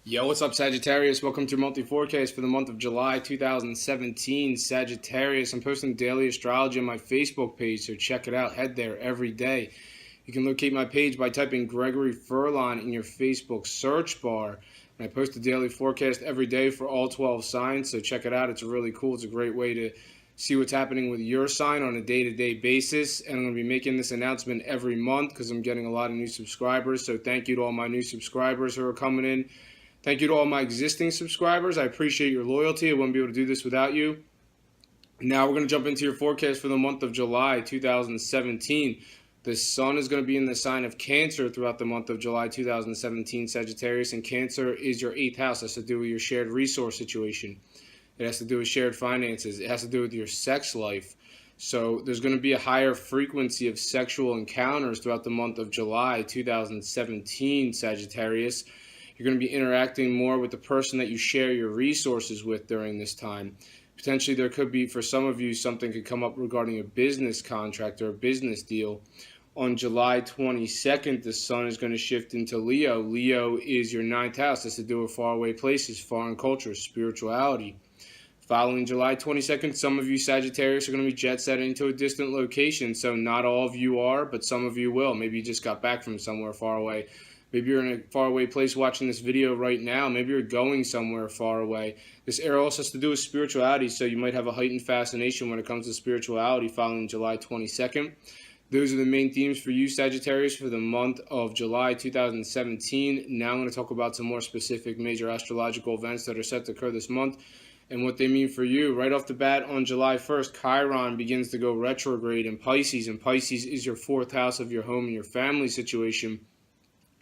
Yo, what's up, Sagittarius? Welcome to your monthly forecast for the month of July 2017. Sagittarius, I'm posting daily astrology on my Facebook page, so check it out. Head there every day. You can locate my page by typing Gregory Furlan in your Facebook search bar. And I post a daily forecast every day for all 12 signs, so check it out. It's really cool. It's a great way to see what's happening with your sign on a day-to-day basis. And I'm going to be making this announcement every month because I'm getting a lot of new subscribers. So thank you to all my new subscribers who are coming in. Thank you to all my existing subscribers. I appreciate your loyalty. I wouldn't be able to do this without you. Now we're going to jump into your forecast for the month of July 2017. The sun is going to be in the sign of Cancer throughout the month of July 2017, Sagittarius. And Cancer is your 8th house. It has to do with your shared resource situation. It has to do with shared finances. It has to do with your sex life. So there's going to be a higher frequency of sexual encounters throughout the month of July 2017, Sagittarius. You're going to be interacting more with the person that you share your resources with during this time. Potentially there could be, for some of you, something could come up regarding a business contract or a business deal. On July 22nd, the sun is going to shift into Leo. Leo is your 9th house. That's to do with faraway places, foreign cultures, spirituality. Following July 22nd, some of you Sagittarius are going to be jet setting to a distant location. So not all of you are, but some of you will. Maybe you just got back from somewhere far away. Maybe you're in a faraway place watching this video right now. Maybe you're going somewhere far away. This arrow also has to do with spirituality, so you might have a heightened fascination when it comes to spirituality following July 22nd. Those are the main themes for you, Sagittarius, for the month of July 2017. Now I'm going to talk about some more specific major astrological events that are set to occur this month and what they mean for you. Right off the bat, on July 1st, Chiron begins to go retrograde in Pisces, and Pisces is your 4th house of your home and your family situation.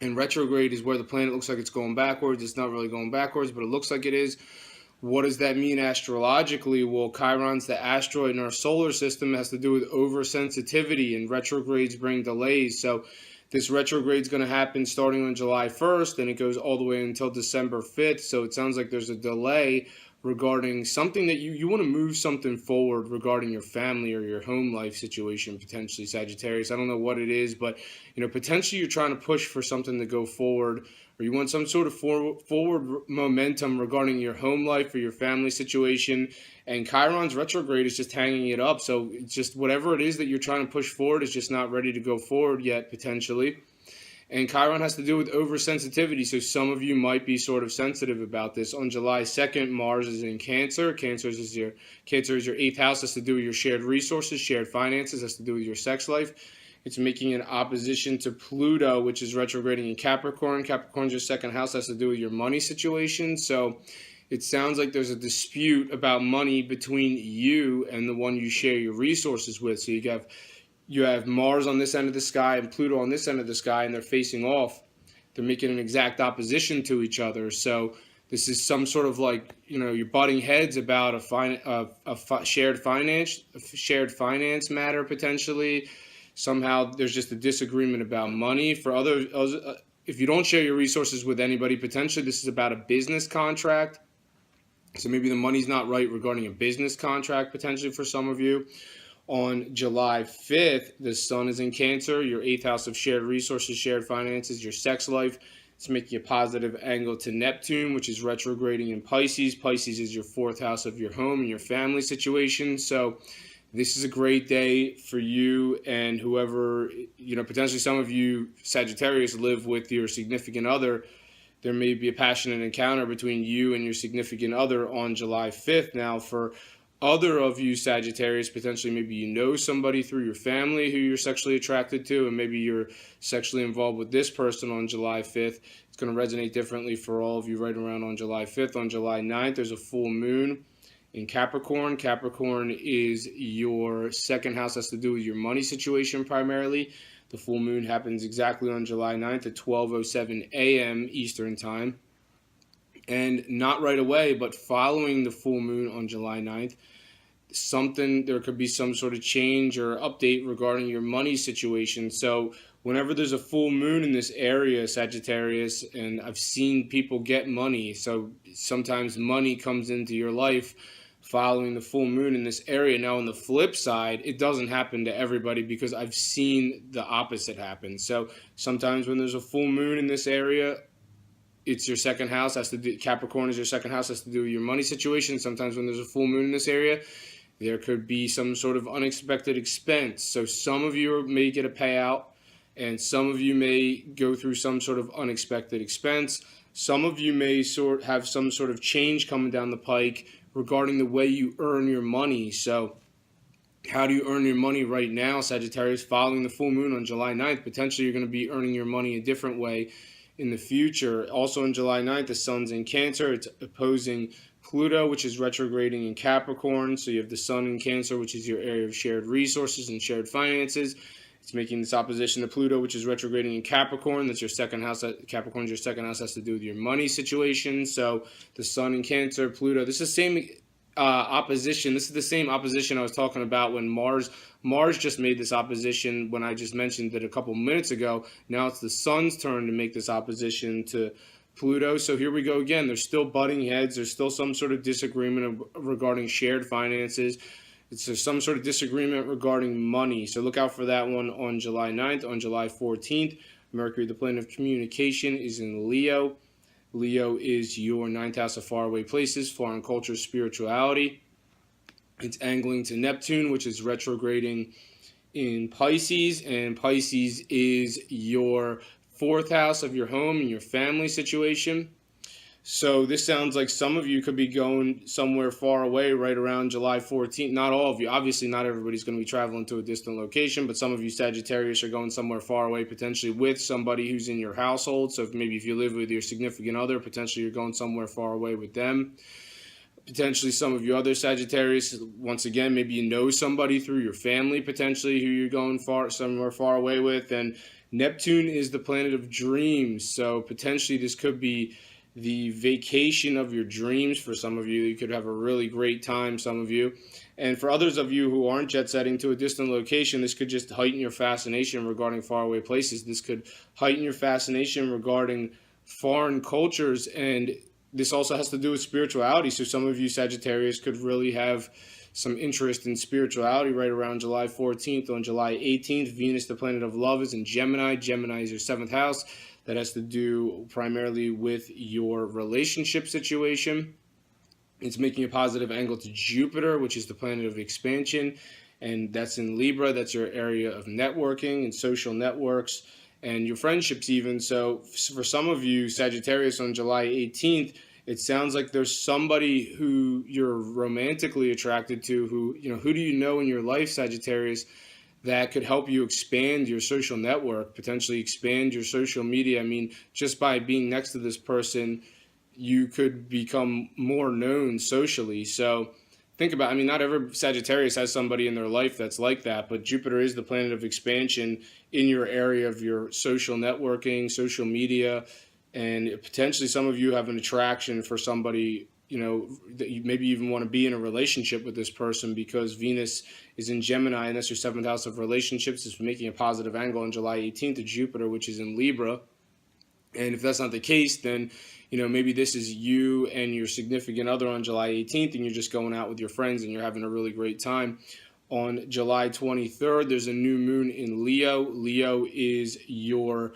And retrograde is where the planet looks like it's going backwards. It's not really going backwards, but it looks like it is. What does that mean astrologically? Well, Chiron's the asteroid in our solar system. It has to do with oversensitivity, and retrogrades bring delays. So this retrograde is going to happen starting on July 1st, and it goes all the way until December 5th. So it sounds like there's a delay regarding something that you want to move something forward regarding your family or your home life situation, potentially, Sagittarius. I don't know what it is, but potentially you're trying to push for something to go forward, or you want some sort of forward momentum regarding your home life or your family situation. And Chiron's retrograde is just hanging it up. So it's just whatever it is that you're trying to push forward is just not ready to go forward yet, potentially. And Chiron has to do with oversensitivity, so some of you might be sort of sensitive about this. On July 2nd, Mars is in Cancer. Cancer is your 8th house. Has to do with your shared resources, shared finances. Has to do with your sex life. It's making an opposition to Pluto, which is retrograding in Capricorn. Capricorn's your 2nd house. Has to do with your money situation. So it sounds like there's a dispute about money between you and the one you share your resources with. So you have Mars on this end of the sky and Pluto on this end of the sky, and they're facing off. They're making an exact opposition to each other. So this is some sort of you're butting heads about a shared finance matter potentially. Somehow there's just a disagreement about money. For others, if you don't share your resources with anybody, potentially this is about a business contract. So maybe the money's not right regarding a business contract potentially for some of you. On July 5th, the sun is in Cancer, your 8th house of shared resources, shared finances, your sex life. It's making a positive angle to Neptune, which is retrograding in Pisces. Pisces is your 4th house of your home and your family situation. So this is a great day for you and whoever, potentially some of you Sagittarius live with your significant other. There may be a passionate encounter between you and your significant other on July 5th. Now, for other of you Sagittarius, potentially maybe you know somebody through your family who you're sexually attracted to, and maybe you're sexually involved with this person on July 5th. It's going to resonate differently for all of you right around on July 5th. On July 9th, there's a full moon in Capricorn. Capricorn is your 2nd house, has to do with your money situation primarily. The full moon happens exactly on July 9th at 12:07 a.m. Eastern Time. And not right away, but following the full moon on July 9th, there could be some sort of change or update regarding your money situation. So whenever there's a full moon in this area, Sagittarius, and I've seen people get money, so sometimes money comes into your life following the full moon in this area. Now, on the flip side, it doesn't happen to everybody because I've seen the opposite happen. So sometimes when there's a full moon in this area, it's your second house. Capricorn is your second house. Has to do with your money situation. Sometimes when there's a full moon in this area, there could be some sort of unexpected expense. So some of you may get a payout, and some of you may go through some sort of unexpected expense. Some of you may have some sort of change coming down the pike regarding the way you earn your money. So how do you earn your money right now, Sagittarius? Following the full moon on July 9th, potentially you're going to be earning your money a different way in the future. Also on July 9th, the sun's in Cancer. It's opposing Pluto, which is retrograding in Capricorn. So you have the sun in Cancer, which is your area of shared resources and shared finances. It's making this opposition to Pluto, which is retrograding in Capricorn. That's your second house. Capricorn's your second house, has to do with your money situation. So the sun in Cancer, Pluto. This is the same opposition. This is the same opposition I was talking about when Mars just made this opposition when I just mentioned it a couple minutes ago. Now it's the sun's turn to make this opposition to Pluto. So here we go again. There's still butting heads. There's still some sort of disagreement regarding shared finances. It's some sort of disagreement regarding money. So look out for that one on July 9th. On July 14th, Mercury, the planet of communication, is in Leo. Leo is your ninth house of faraway places, foreign culture, spirituality. It's angling to Neptune, which is retrograding in Pisces, and Pisces is your fourth house of your home and your family situation. So this sounds like some of you could be going somewhere far away right around July 14th. Not all of you. Obviously, not everybody's going to be traveling to a distant location, but some of you Sagittarius are going somewhere far away, potentially with somebody who's in your household. So if you live with your significant other, potentially you're going somewhere far away with them. Potentially some of you other Sagittarius, once again, maybe you know somebody through your family, potentially, who you're going somewhere far away with. And Neptune is the planet of dreams. So potentially this could be the vacation of your dreams for some of you. You could have a really great time, some of you. And for others of you who aren't jet setting to a distant location, this could just heighten your fascination regarding faraway places. This could heighten your fascination regarding foreign cultures, and this also has to do with spirituality. So some of you Sagittarius could really have some interest in spirituality right around July 14th. On July 18th, Venus, the planet of love, is in Gemini. Gemini is your seventh house. That has to do primarily with your relationship situation. It's making a positive angle to Jupiter, which is the planet of expansion, and that's in Libra. That's your area of networking and social networks and your friendships even. So for some of you Sagittarius on July 18th, it sounds like there's somebody who you're romantically attracted to, who do you know in your life, Sagittarius, that could help you expand your social network, potentially expand your social media. I mean, just by being next to this person, you could become more known socially. So think about, not every Sagittarius has somebody in their life that's like that, but Jupiter is the planet of expansion in your area of your social networking, social media, and potentially some of you have an attraction for somebody, that you maybe even want to be in a relationship with this person, because Venus is in Gemini, and that's your seventh house of relationships. It's making a positive angle on July 18th to Jupiter, which is in Libra. And if that's not the case, then maybe this is you and your significant other on July 18th, and you're just going out with your friends and you're having a really great time. On July 23rd, there's a new moon in Leo. Leo is your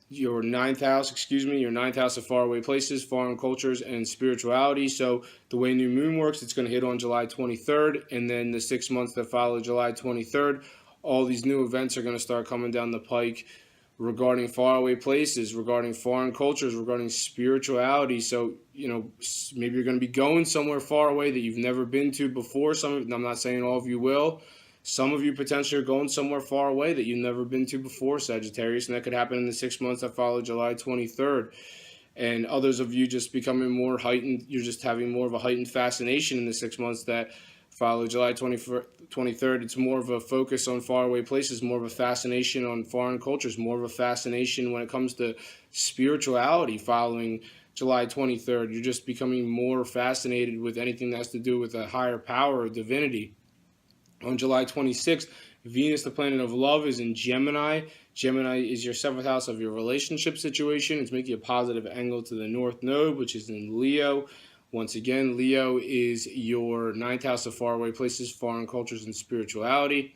ninth house, your ninth house of faraway places, foreign cultures, and spirituality. So the way new moon works, it's going to hit on July 23rd, and then the 6 months that follow July 23rd, all these new events are going to start coming down the pike regarding faraway places, regarding foreign cultures, regarding spirituality. So, maybe you're going to be going somewhere far away that you've never been to before. I'm not saying all of you will. Some of you potentially are going somewhere far away that you've never been to before, Sagittarius, and that could happen in the 6 months that follow July 23rd. And others of you just becoming more heightened, you're just having more of a heightened fascination in the 6 months that follow July 23rd. It's more of a focus on faraway places, more of a fascination on foreign cultures, more of a fascination when it comes to spirituality following July 23rd. You're just becoming more fascinated with anything that has to do with a higher power or divinity. On July 26th, Venus, the planet of love, is in Gemini. Gemini is your seventh house of your relationship situation. It's making a positive angle to the North Node, which is in Leo. Once again, Leo is your ninth house of faraway places, foreign cultures, and spirituality.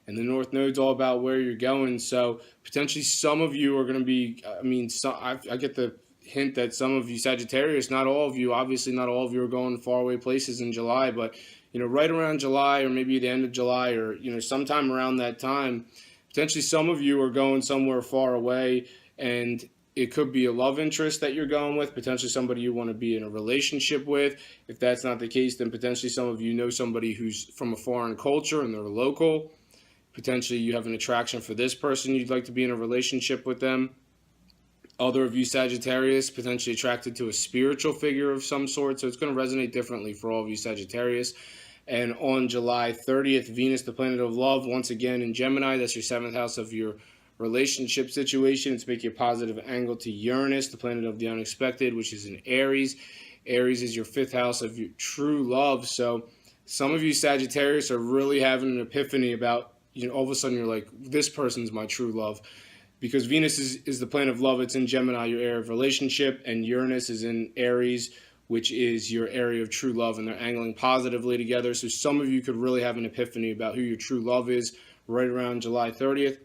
And the North Node's all about where you're going. So potentially some of you are going to be, I get the hint that some of you Sagittarius, not all of you, obviously not all of you are going faraway places in July, but right around July, or maybe the end of July, or sometime around that time, potentially some of you are going somewhere far away, and it could be a love interest that you're going with, potentially somebody you want to be in a relationship with. If that's not the case, then potentially some of you know somebody who's from a foreign culture and they're local. Potentially you have an attraction for this person, you'd like to be in a relationship with them. Other of you Sagittarius, potentially attracted to a spiritual figure of some sort, so it's going to resonate differently for all of you Sagittarius. And on July 30th, Venus, the planet of love, once again in Gemini, that's your 7th house of your relationship situation. It's making a positive angle to Uranus, the planet of the unexpected, which is in Aries. Aries is your 5th house of your true love. So some of you Sagittarius are really having an epiphany about, all of a sudden you're like, this person's my true love. Because Venus is the planet of love. It's in Gemini, your area of relationship, and Uranus is in Aries, which is your area of true love, and they're angling positively together. So some of you could really have an epiphany about who your true love is right around July 30th.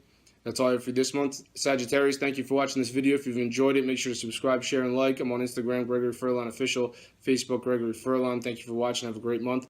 That's all I have for this month, Sagittarius. Thank you for watching this video. If you've enjoyed it, make sure to subscribe, share, and like. I'm on Instagram, Gregory Furlan Official, Facebook, Gregory Furlan. Thank you for watching. Have a great month.